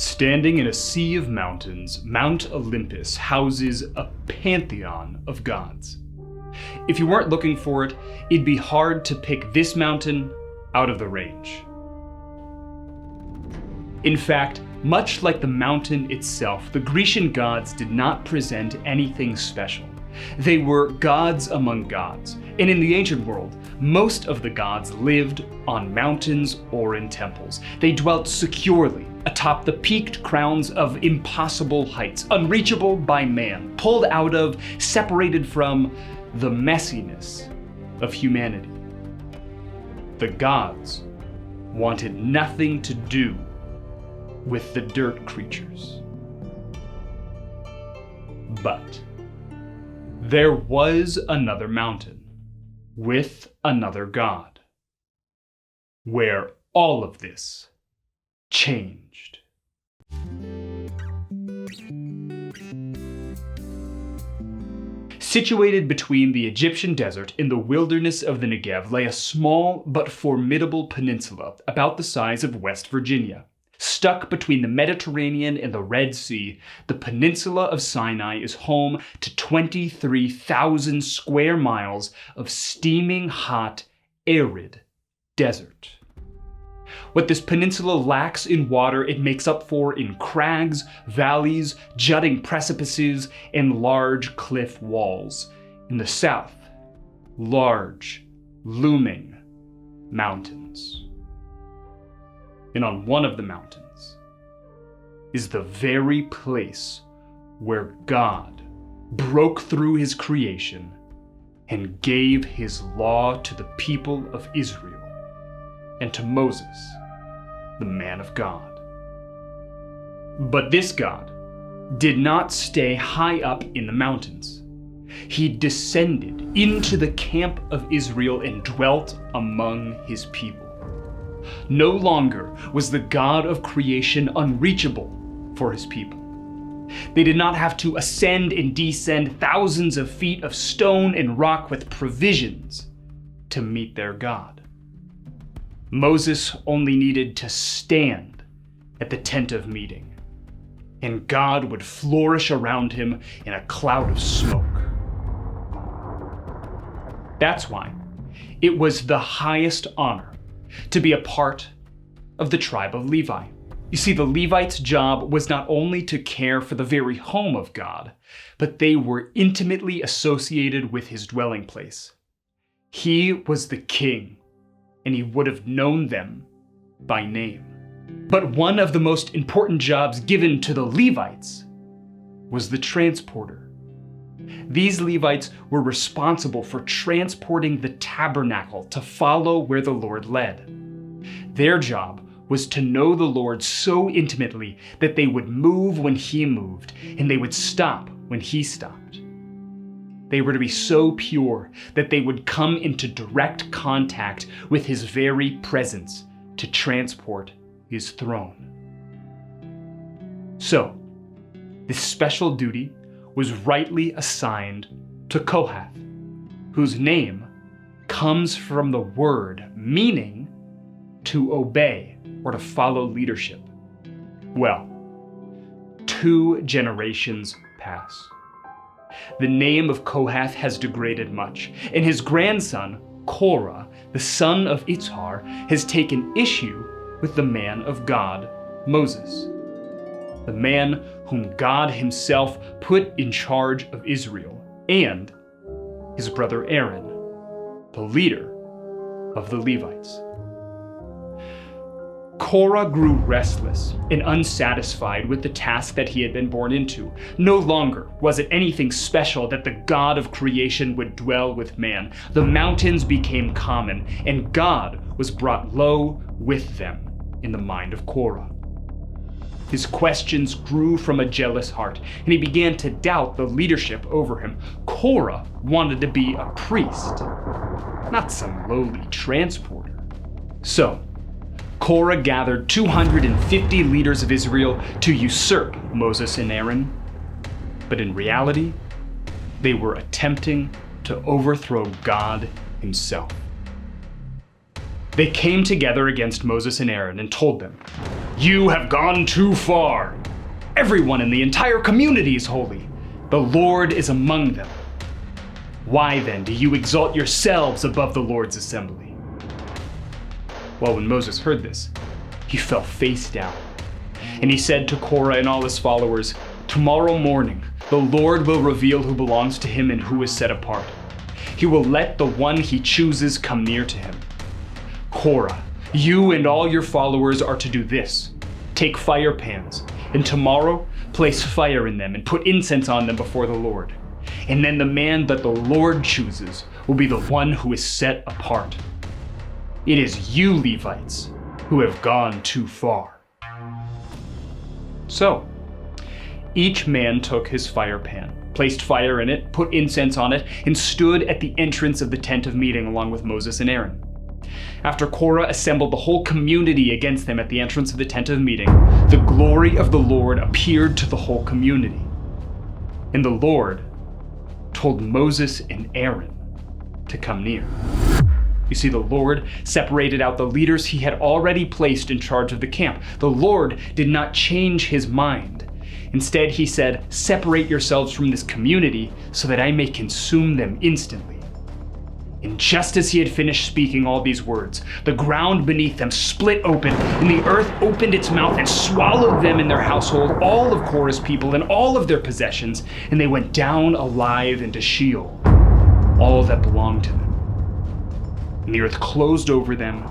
Standing in a sea of mountains, Mount Olympus houses a pantheon of gods. If you weren't looking for it, it'd be hard to pick this mountain out of the range. In fact, much like the mountain itself, the Grecian gods did not present anything special. They were gods among gods, and in the ancient world, most of the gods lived on mountains or in temples. They dwelt securely atop the peaked crowns of impossible heights, unreachable by man, pulled out of, separated from, the messiness of humanity. The gods wanted nothing to do with the dirt creatures. But there was another mountain with another god, where all of this changed. Situated between the Egyptian desert and the wilderness of the Negev lay a small but formidable peninsula about the size of West Virginia. Stuck between the Mediterranean and the Red Sea, the peninsula of Sinai is home to 23,000 square miles of steaming hot, arid desert. What this peninsula lacks in water, it makes up for in crags, valleys, jutting precipices, and large cliff walls. In the south, large, looming mountains. And on one of the mountains is the very place where God broke through his creation and gave his law to the people of Israel and to Moses, the man of God. But this God did not stay high up in the mountains. He descended into the camp of Israel and dwelt among his people. No longer was the God of creation unreachable for his people. They did not have to ascend and descend thousands of feet of stone and rock with provisions to meet their God. Moses only needed to stand at the tent of meeting, and God would flourish around him in a cloud of smoke. That's why it was the highest honor to be a part of the tribe of Levi. You see, the Levites' job was not only to care for the very home of God, but they were intimately associated with his dwelling place. He was the king, and he would have known them by name. But one of the most important jobs given to the Levites was the transporter. These Levites were responsible for transporting the tabernacle to follow where the Lord led. Their job was to know the Lord so intimately that they would move when he moved, and they would stop when he stopped. They were to be so pure that they would come into direct contact with his very presence to transport his throne. So, this special duty was rightly assigned to Kohath, whose name comes from the word meaning to obey or to follow leadership. Well, 2 generations pass. The name of Kohath has degraded much, and his grandson, Korah, the son of Itzhar, has taken issue with the man of God, Moses, the man whom God himself put in charge of Israel, and his brother Aaron, the leader of the Levites. Korah grew restless and unsatisfied with the task that he had been born into. No longer was it anything special that the God of creation would dwell with man. The mountains became common, and God was brought low with them in the mind of Korah. His questions grew from a jealous heart, and he began to doubt the leadership over him. Korah wanted to be a priest, not some lowly transporter. So, Korah gathered 250 leaders of Israel to usurp Moses and Aaron. But in reality, they were attempting to overthrow God himself. They came together against Moses and Aaron and told them, You have gone too far. Everyone in the entire community is holy. The Lord is among them. Why then do you exalt yourselves above the Lord's assembly?" Well, when Moses heard this, he fell face down. And he said to Korah and all his followers, "Tomorrow morning, the Lord will reveal who belongs to him and who is set apart. He will let the one he chooses come near to him. Korah, you and all your followers are to do this. Take fire pans, and tomorrow place fire in them and put incense on them before the Lord. And then the man that the Lord chooses will be the one who is set apart. It is you, Levites, who have gone too far." So, each man took his fire pan, placed fire in it, put incense on it, and stood at the entrance of the tent of meeting along with Moses and Aaron. After Korah assembled the whole community against them at the entrance of the tent of meeting, the glory of the Lord appeared to the whole community. And the Lord told Moses and Aaron to come near. You see, the Lord separated out the leaders he had already placed in charge of the camp. The Lord did not change his mind. Instead, he said, "Separate yourselves from this community so that I may consume them instantly." And just as he had finished speaking all these words, the ground beneath them split open, and the earth opened its mouth and swallowed them and their household, all of Korah's people and all of their possessions, and they went down alive into Sheol, all that belonged to them. And the earth closed over them,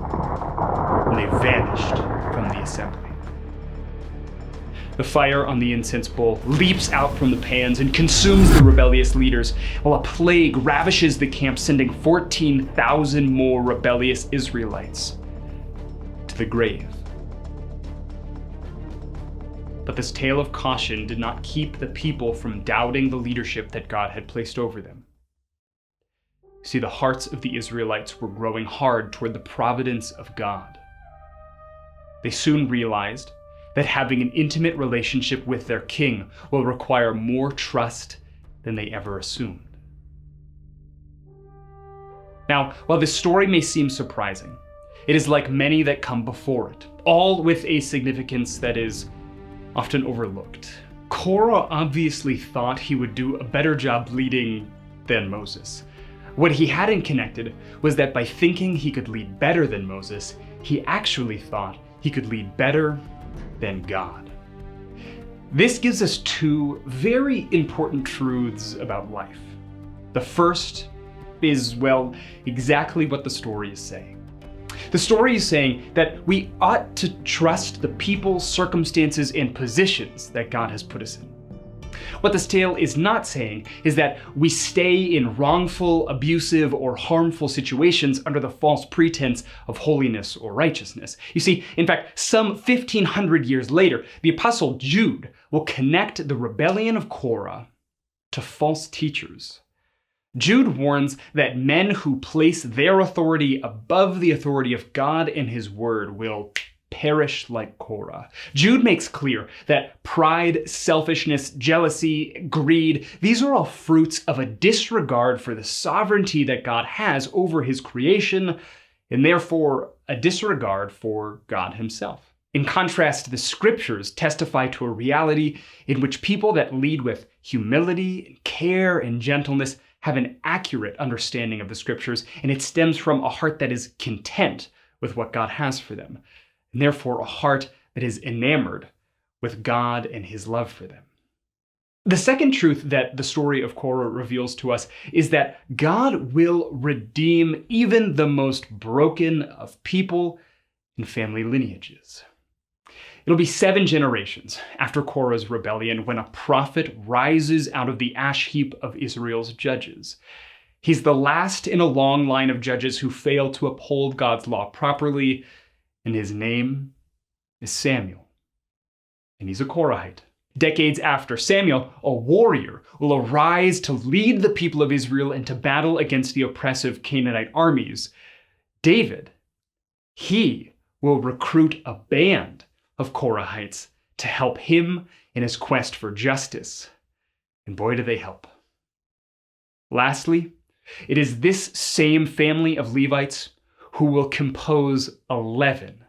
and they vanished from the assembly. The fire on the incense bowl leaps out from the pans and consumes the rebellious leaders, while a plague ravishes the camp, sending 14,000 more rebellious Israelites to the grave. But this tale of caution did not keep the people from doubting the leadership that God had placed over them. See, the hearts of the Israelites were growing hard toward the providence of God. They soon realized that having an intimate relationship with their king will require more trust than they ever assumed. Now, while this story may seem surprising, it is like many that come before it, all with a significance that is often overlooked. Korah obviously thought he would do a better job leading than Moses. What he hadn't connected was that by thinking he could lead better than Moses, he actually thought he could lead better than God. This gives us two very important truths about life. The first is, well, exactly what the story is saying. The story is saying that we ought to trust the people, circumstances, and positions that God has put us in. What this tale is not saying is that we stay in wrongful, abusive, or harmful situations under the false pretense of holiness or righteousness. You see, in fact, some 1,500 years later, the apostle Jude will connect the rebellion of Korah to false teachers. Jude warns that men who place their authority above the authority of God and his word will perish like Korah. Jude makes clear that pride, selfishness, jealousy, greed, these are all fruits of a disregard for the sovereignty that God has over his creation, and therefore a disregard for God himself. In contrast, the scriptures testify to a reality in which people that lead with humility, care, and gentleness have an accurate understanding of the scriptures, and it stems from a heart that is content with what God has for them, and therefore a heart that is enamored with God and his love for them. The second truth that the story of Korah reveals to us is that God will redeem even the most broken of people and family lineages. It'll be 7 generations after Korah's rebellion when a prophet rises out of the ash heap of Israel's judges. He's the last in a long line of judges who fail to uphold God's law properly, and his name is Samuel. And he's a Korahite. Decades after, Samuel, a warrior, will arise to lead the people of Israel into battle against the oppressive Canaanite armies. David, he will recruit a band of Korahites to help him in his quest for justice. And boy, do they help. Lastly, it is this same family of Levites who will compose 11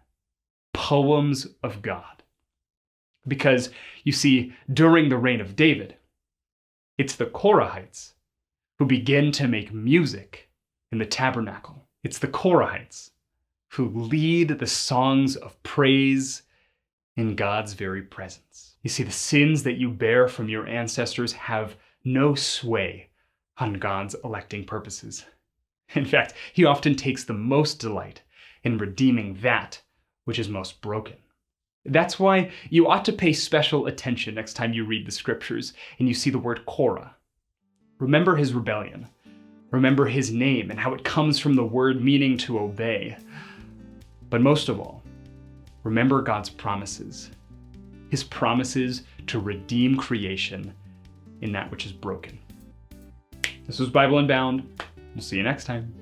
poems of God. Because, you see, during the reign of David, it's the Korahites who begin to make music in the tabernacle. It's the Korahites who lead the songs of praise in God's very presence. You see, the sins that you bear from your ancestors have no sway on God's electing purposes. In fact, he often takes the most delight in redeeming that which is most broken. That's why you ought to pay special attention next time you read the scriptures and you see the word Korah. Remember his rebellion. Remember his name and how it comes from the word meaning to obey. But most of all, remember God's promises. His promises to redeem creation in that which is broken. This was Bible Unbound. We'll see you next time.